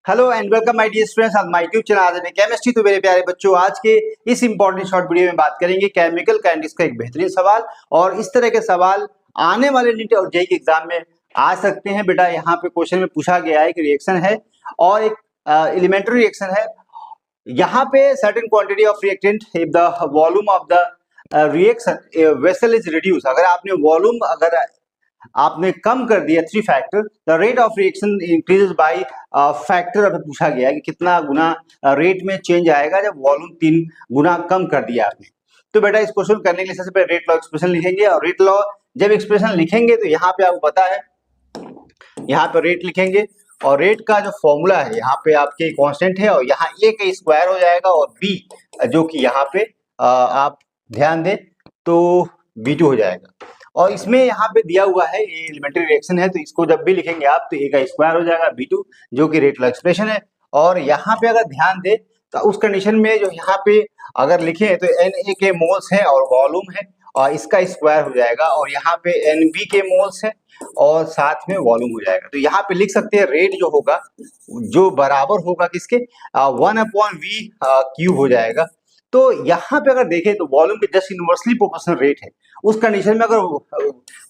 Hello and welcome my dear students on my YouTube channel. आज मैं chemistry. तो मेरे प्यारे बच्चों, आज के इस इंपॉर्टेंट शॉर्ट वीडियो में बात करेंगे केमिकल काइनेटिक्स का एक बेहतरीन सवाल। और इस तरह के सवाल आने वाले नीट और जेईई के एग्जाम में आ सकते हैं। बेटा यहाँ पे क्वेश्चन में पूछा गया है कि रिएक्शन है और एक एलिमेंट्री रिएक्शन है। यहाँ पे certain quantity of reactant if the volume of the reaction vessel is reduce. अगर आपने वॉल्यूम अगर आपने कम कर दिया 3 factor, the rate of reaction increases by factor. अगर पूछा गया है कि कितना गुना रेट में चेंज आएगा जब वॉल्यूम 3 गुना कम कर दिया आपने। तो बेटा इस क्वेश्चन करने के लिए सबसे पहले रेट लॉ एक्सप्रेशन लिखेंगे। और रेट लॉ जब एक्सप्रेशन लिखेंगे तो यहाँ पे आपको पता है, यहाँ पे रेट लिखेंगे और रेट का जो फॉर्मूला है यहाँ पे आपके कांस्टेंट है और यहाँ ए का स्क्वायर हो जाएगा और बी जो कि यहाँ पे आप ध्यान दें तो B2 हो जाएगा। और इसमें यहाँ पे दिया हुआ है ये एलिमेंट्री रिएक्शन है, तो इसको जब भी लिखेंगे आप तो ए का स्क्वायर हो जाएगा B2 जो कि रेट लॉ एक्सप्रेशन है। और यहाँ पे अगर ध्यान दें तो उस कंडीशन में जो यहाँ पे अगर लिखे तो Na के मोल्स है और वॉल्यूम है और इसका स्क्वायर हो जाएगा और यहाँ पे Nb के मोल्स है और साथ में वॉल्यूम हो जाएगा। तो यहाँ पे लिख सकते हैं रेट जो होगा जो बराबर होगा किसके 1/V क्यूब हो जाएगा। तो यहाँ पे अगर देखें तो वॉल्यूम के जस्ट इनवर्सली प्रोपोर्शनल रेट है। उस कंडीशन में अगर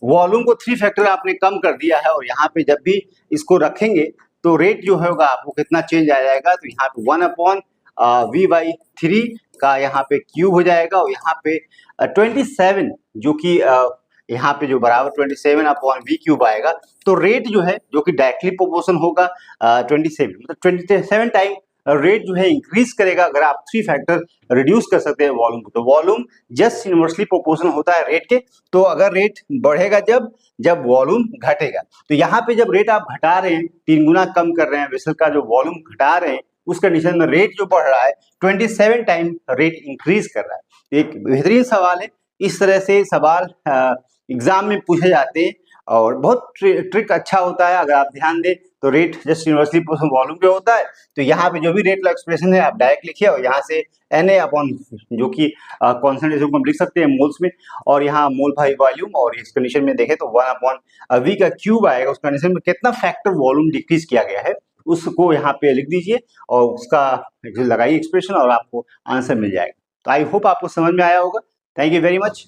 वॉल्यूम को 3 फैक्टर आपने कम कर दिया है और यहाँ पे जब भी इसको रखेंगे तो रेट जो होगा आपको कितना चेंज आ जाएगा, तो यहाँ पे 1/V/3 का यहाँ पे क्यूब हो जाएगा और यहाँ पे 27 जो कि यहाँ पे जो बराबर 27/V क्यूब आएगा। तो रेट जो है जो कि डायरेक्टली प्रोपोर्शन होगा 27 मतलब 27 टाइम रेट जो है इंक्रीज करेगा अगर आप 3 फैक्टर रिड्यूस कर सकते हैं वॉल्यूम को। तो वॉल्यूम जस्ट इनवर्सली प्रोपोर्शनल होता है रेट के। तो अगर रेट बढ़ेगा जब वॉल्यूम घटेगा। तो यहाँ पे जब रेट आप घटा रहे हैं 3 गुना कम कर रहे हैं वेसल का जो वॉल्यूम घटा रहे हैं उस कंडीशन में रेट जो बढ़ रहा है 27 टाइम रेट इंक्रीज कर रहा है। एक बेहतरीन सवाल है। इस तरह से सवाल एग्जाम में पूछे जाते हैं और बहुत ट्रिक अच्छा होता है। अगर आप ध्यान दें तो rate just inversely proportional volume पे होता है। तो यहाँ पे जो भी रेट लॉ एक्सप्रेशन है आप डायरेक्ट लिखिए और यहाँ से Na अपॉन जो कि कॉन्सेंट्रेशन को हम लिख सकते हैं मोल्स में और यहाँ मोल बाई वॉल्यूम। और इस कंडीशन में देखें तो 1/V का क्यूब आएगा। उस कंडीशन में कितना फैक्टर वॉल्यूम डिक्रीज किया गया है उसको यहाँ पे लिख दीजिए और उसका लगाइए एक्सप्रेशन और आपको आंसर मिल जाएगा। तो आई होप आपको समझ में आया होगा। Thank you very much.